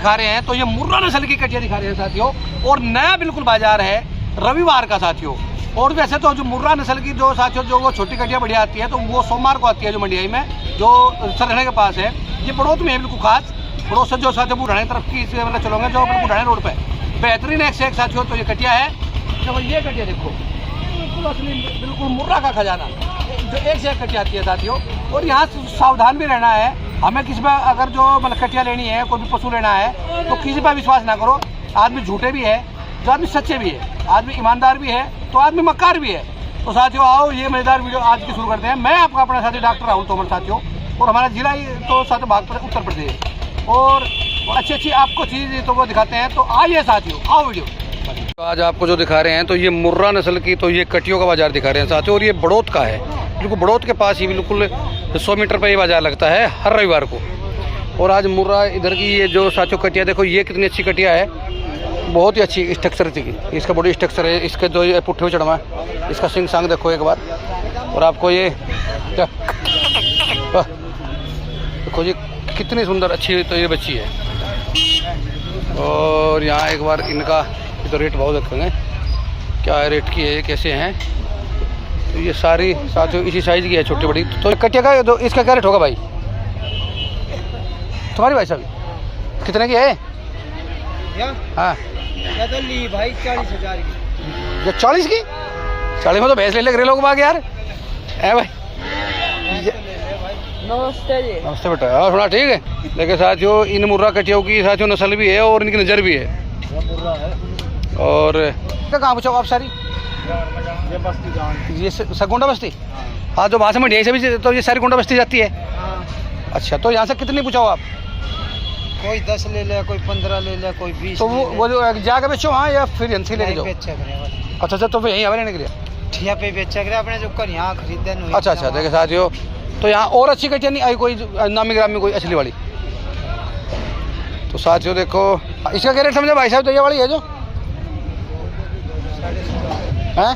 दिखा रहे हैं तो ये मुर्रा नस्ल की कटिया दिखा रहे हैं साथियों, और नया बिल्कुल बाजार है रविवार का साथियों। और वैसे तो जो मुर्रा नस्ल की जो साथियों जो वो छोटी कटिया बढ़िया आती है तो वो सोमवार को आती है जो मंडियाई में, जो सरहने के पास है। ये बड़ौत में है बिल्कुल खास, बड़ौत से जो साथियों बुढ़ाने तरफ की मतलब चलोगे जो बुढ़ाने रोड पे बेहतरीन एक से एक साथियों। तो ये कटिया है, तो ये कटिया देखो बिल्कुल असली बिल्कुल मुर्रा का खजाना जो एक से एक कटिया आती है साथियों। और यहाँ सावधान भी रहना है हमें, किसी पर अगर जो मतलब कटिया लेनी है, कोई भी पशु लेना है तो किसी पर विश्वास ना करो। आदमी झूठे भी है, जो आदमी सच्चे भी है, आदमी ईमानदार भी है तो आदमी मक्कार भी है। तो साथियों आओ ये मजेदार वीडियो आज की शुरू करते हैं। मैं आपका अपना साथी डॉक्टर राहुल तोमर साथियों, और हमारा जिला तो साथ भागपुर उत्तर प्रदेश, और अच्छी अच्छी आपको चीज़ तो वो दिखाते हैं। तो आइए साथियों आओ वीडियो। तो आज आपको जो दिखा रहे हैं तो ये मुर्रा नस्ल की तो ये कटियों का बाजार दिखा रहे हैं साथियों, और ये बड़ौत का है, बिल्कुल बड़ौत के पास ही बिल्कुल 100 मीटर पर ये बाजार लगता है हर रविवार को। और आज मुर्रा इधर की ये जो साथियों कटिया देखो, ये कितनी अच्छी कटिया है, बहुत ही अच्छी स्ट्रक्चर थी, इसका बॉडी स्ट्रक्चर है, इसके जो ये पुट्ठे में चढ़वा है, इसका सिंग सांग देखो एक बार। और आपको ये देखो जी कितनी सुंदर अच्छी तो ये बच्ची है। और यहाँ एक बार इनका तो रेट बहुत रखेंगे, क्या रेट की है, कैसे हैं। तो ये सारी साथियों इसी साइज़ की है, छोटी बड़ी। तो कटिया का तो इसका क्या रेट होगा भाई तुम्हारी भाई साहब, कितने की है? हाँ तो ली भाई 40,000 की। ये 40 की? 40 में तो भैंस ले लग रहे लोग बाग यार है भाई। नमस्ते जी। नमस्ते बेटा, और थोड़ा ठीक है। देखिए साथियों इन मुर्रा कटियों की साथियों नस्ल भी है और इनकी नज़र भी है। और क्या कहाँ पूछो आप सारी? ये गोंडा बस्ती। हाँ तो वहाँ से मंडिया से भी तो ये सारी गोंडा बस्ती जाती है। अच्छा तो यहाँ से कितनी पूछाओ आप? कोई 10 ले ले, कोई 15 ले ले, कोई 20। तो वो जो जाकर बेचो हाँ, या फिर एजेंसी लेके जाओ? अच्छा अच्छा, तो फिर यहीं आवे लेने के लिए ठिया पे बेचा करे अपने जो कर यहाँ खरीदे नहीं। अच्छा अच्छा, देखिए साथियों तो यहाँ और अच्छी कटिया नहीं आई कोई नामी ग्राम में कोई असली वाली? तो साथियों देखो इसका क्या रेट समझे भाई साहब? तो ये वाली है जो है,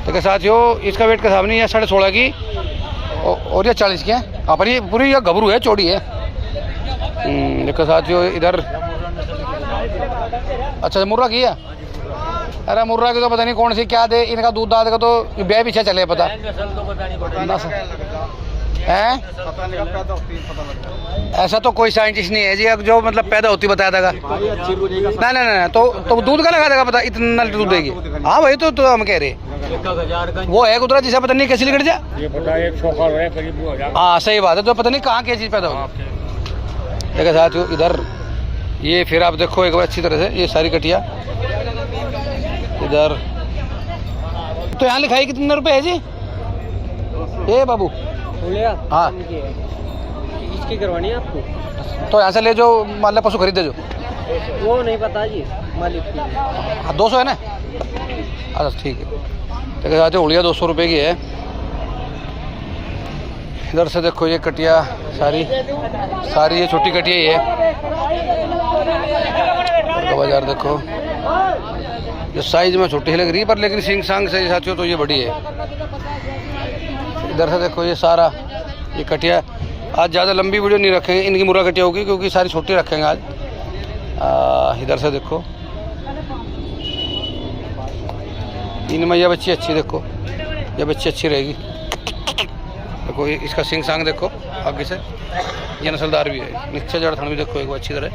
देखिए साथियों इसका वेट का हिसाब नहीं है, 16.5 की और ये 40 की है अपनी पूरी। यह घबरू है, चौड़ी है। देखो साथियों इधर अच्छा मुर्रा की है। अरे मुर्रा की तो पता नहीं कौन सी क्या दे, इनका दूध दाद का तो ब्याह पीछे चले पता है। ऐसा तो कोई साइंटिस्ट नहीं है जी जो मतलब पैदा होती बताया देगा। नहीं नहीं नहीं, तो दूध का लगा देगा पता, इतना दूध देगी। हाँ भाई तो हम कह रहे वो है कुदरत जिसे पता नहीं कैसी निकल जाए। हाँ सही बात है, तो पता नहीं कहाँ क्या चीज़ पैदा होगी। देखा साथियों इधर ये फिर आप देखो एक बार अच्छी तरह से ये सारी कटिया इधर। तो यहाँ लिखाई कितने रुपए है जी ये बाबू? हाँ इसकी करवानी है आपको? तो यहाँ से ले जो मान पशु खरीदे जो वो नहीं पता जी मालिक की। हाँ 200 है ना? अच्छा ठीक है। देखा साथियों उड़िया 200 रुपये की है। इधर से देखो ये कटिया सारी ये छोटी कटिया ही है। बाजार देखो जो साइज में छोटी लग रही है पर लेकिन सिंग सांग से साथियों तो ये बड़ी है। इधर से देखो ये सारा ये कटिया। आज ज़्यादा लंबी वीडियो नहीं रखेंगे इनकी मुर्रा कटिया होगी क्योंकि सारी छोटी रखेंगे आज। इधर से देखो इनमें यह बच्ची अच्छी, देखो यह बच्ची अच्छी रहेगी। देखो इसका सिंग सांग देखो आगे से, ये नस्लदार भी है। नीचे जड़ थन भी देखो एक अच्छी तरह।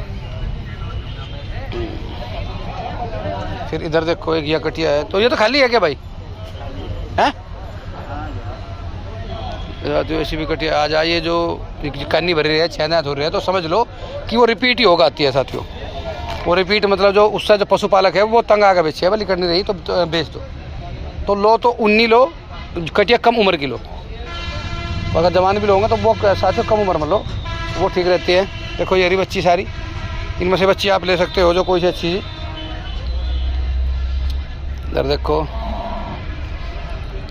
फिर इधर देखो एक यह कटिया है। तो ये तो खाली है क्या भाई? हैं तो ऐसी भी कटिया आज आइए जो कन्नी भरी है, 6 दांत हो रहे हैं, तो समझ लो कि वो रिपीट ही होगा आती है साथियों। वो रिपीट मतलब जो उससे जो पशुपालक है वो तंग आगे बेचे वाली करनी रही तो बेच दो। तो लो तो 19 लो कटिया कम उम्र की लो, अगर जवान भी लोगे तो वो साथियों कम उम्र में लो, वो ठीक रहती है। देखो ये रही बच्ची सारी, इनमें से बच्ची आप ले सकते हो जो कोई सी अच्छी। इधर देखो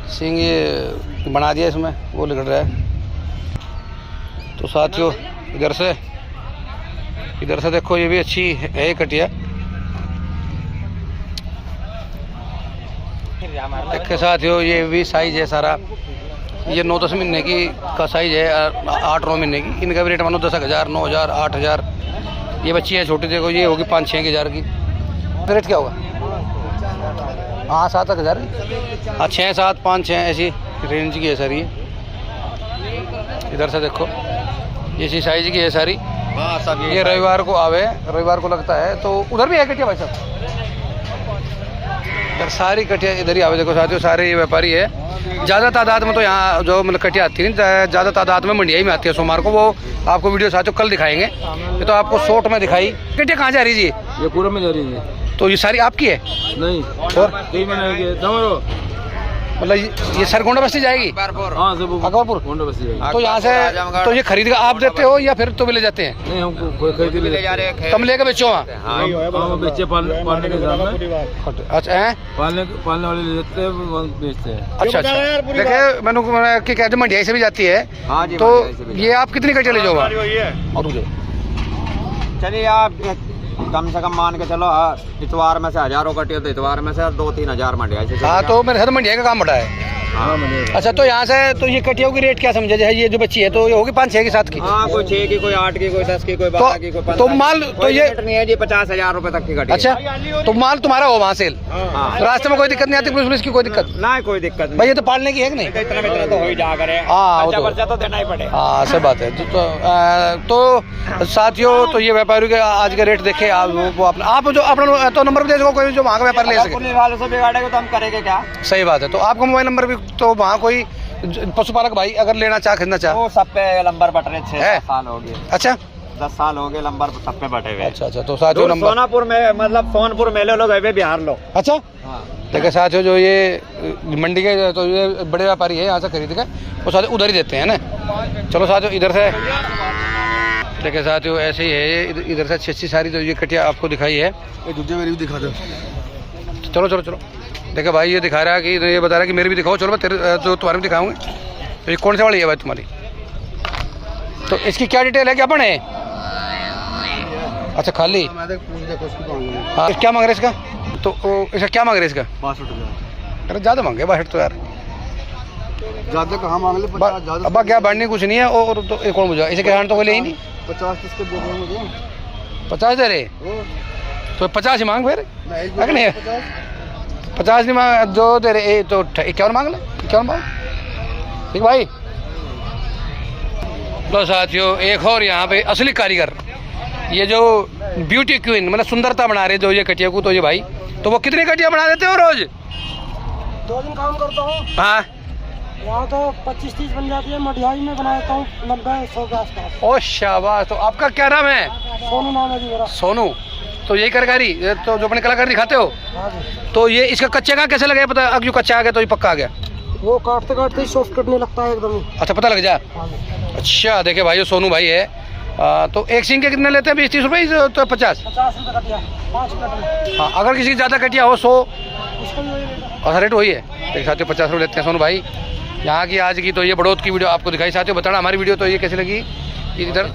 सिंग ये बना दिया इसमें, वो निकल रहा है। तो साथियों इधर से देखो ये भी अच्छी है ये कटिया। देखिए साथियों ये भी साइज है सारा, ये 9-10 महीने की का साइज है, 8-9 महीने की। इनका भी रेट मानो 10,000, 9,000, 8,000 ये बच्ची है छोटी, देखो ये होगी 5-6 हज़ार की। रेट क्या होगा? हाँ 7 हज़ार, हाँ 6, 7, 5, 6 ऐसी रेंज की है सर ये। इधर से देखो ये इसी साइज की है सारी। हाँ सब ये रविवार को आवे, रविवार को लगता है। तो उधर भी है कटिया भाई साहब? इधर सारी कटिया इधर ही आवे। देखो साथियों सारे ये व्यापारी है। ज़्यादा तादाद में तो यहाँ जो मतलब कटिया आती है, ज़्यादा तादाद में मंडिया में आती है सोमवार को। वो आपको वीडियो साथियों कल दिखाएंगे। ये तो आपको शॉर्ट में दिखाई। कटिया कहाँ जा रही जी? ये पूरा में जा रही है। तो ये सारी आपकी है? नहीं और मतलब ये सरगोंडा बस्ती जाएगी? हाँ अकबरपुर। तो यहाँ से तो ये खरीद कर आप देते हो या फिर तो भी ले जाते हैं? नहीं हमको खरीद ले जा रहे हैं। तुम लेकर बेचो वहाँ? बच्चे पालने के दाम में। अच्छा है, पालने वाले ले जाते हैं, बेचते हैं। अच्छा अच्छा। देखिए मैंने कि कहते मंडिया से भी जाती है। हाँ जी, तो ये आप कितनी कटिया ले जाओ वहाँ? और चलिए आप कम से कम मान के चलो, इतवार में से हजारों कटिया, तो इतवार में से 2-3 हज़ार मंडिया। हाँ तो मेरे साथ मंडिया का काम बड़ा है। हाँ अच्छा तो यहाँ से तो ये कटियों की रेट क्या समझे? जैसे ये जो बच्ची है तो ये होगी 5-6 की 7 की? हाँ, कोई 6 की, कोई 8 की, कोई 10 की, कोई 12 की, कोई 15 तो माल तो ये नहीं है जी, 50,000 रुपए तक की कटिया। अच्छा तो माल तुम्हारा हो वहाँ सेल? हाँ। रास्ते में कोई दिक्कत नहीं आती? पुलिस की कोई दिक्कत? ना कोई दिक्कत नहीं। भाई ये तो पालने की है कि नहीं? इतना तो हो ही जा करे। हाँ वो तो देना ही पड़े। हाँ सही बात है। तो साथियों तो ये व्यापारी के आज के रेट देखे आप जो अपना तो नंबर दे दो, कोई जो वहाँ का व्यापार ले सके। पुलिस वालों से बिगाड़ेगा तो हम करेंगे क्या? सही बात है। तो आपका मोबाइल नंबर भी तो वहाँ कोई पशुपालक भाई अगर लेना चाहे, खरीदना चाहे? वो सब पे नंबर बट रहे, 6 है? साल हो गए। अच्छा 10 साल हो गए, नंबर सब पे बटे हुए। अच्छा अच्छा। तो साथियों नंबर सोनापुर में, मतलब सोनपुर मेले लो, गए बिहार लो। अच्छा हाँ। देखिए साथियों जो ये मंडी के तो ये बड़े व्यापारी है, यहाँ से खरीद के वो साथ उधर ही देते हैं ना। चलो साथियों इधर से देखिए साथियों ऐसे ही है ये। इधर से अच्छी सारी जो ये कटिया आपको दिखाई है। ये दूसरे मेरी भी दिखा दो। चलो चलो चलो। देखिए भाई ये दिखा रहा है कि ये बता रहा है कि मेरी भी दिखाओ। चलो मैं तेरे जो तुम्हारे भी दिखाऊंगी। तो ये कौन से वाली है भाई तुम्हारी? तो इसकी क्या डिटेल है, क्या बने? अच्छा खाली। हाँ क्या मांग रहे इसका? तो इसका क्या मांग रहे इसका? 62,000। अरे ज़्यादा मांगे 62 तो यार। ज्यादा कहाँ मांग ले? 50 अब क्या बढ़ने कुछ नहीं है। और तो एक और मुझे इसे कहना तो कोई ले ही नहीं। 50 किसके दे रहे मुझे? 50 दे रहे तो 50 ही मांग फिर। नहीं 50 नहीं मांग, जो दे रहे तो 51 मांग ले। 51 मांग ठीक भाई। लो साथियों एक और यहाँ पे असली कारीगर, ये जो ब्यूटी क्वीन मतलब सुंदरता बना रहे जो ये कटिया को, तो ये भाई तो वो कितनी कटिया बना देते हो रोज? 2 दिन काम करता हूँ। हाँ यहाँ तो 25-30 बन जाती है। मटिहाई में बनाता हूँ 90-100 के आसपास। ओ शाबाश। तो आपका क्या नाम है? सोनू नाम है जी मेरा। सोनू। तो यही कलाकारी ये तो जो अपने कलाकारी दिखाते हो? हाँ जी। तो ये इसका कच्चे का कैसे लगे पता? अब जो कच्चा आ गया तो ये पक्का आ गया? वो काटते काटते ही सॉफ्ट कटने लगता है एकदम ही। अच्छा पता लग जा। हाँ जी। अच्छा देखिए भाई ये सोनू भाई है। तो एक सिंग के कितने लेते हैं? 20-30 रुपये तो 50? 50 रुपये कटिया 5 मिनट में। हाँ अगर किसी की ज़्यादा कटिया हो 100? उसका भी वही रेट है। और रेट वही है। देख साथियों 50 रुपये लेते हैं सोनू भाई। यहाँ की आज की तो ये बड़ौत की वीडियो आपको दिखाई। साथियों बताना हमारी वीडियो तो ये कैसी लगी इधर।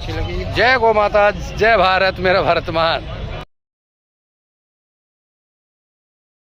जय गौ माता, जय भारत, मेरा भारत महान।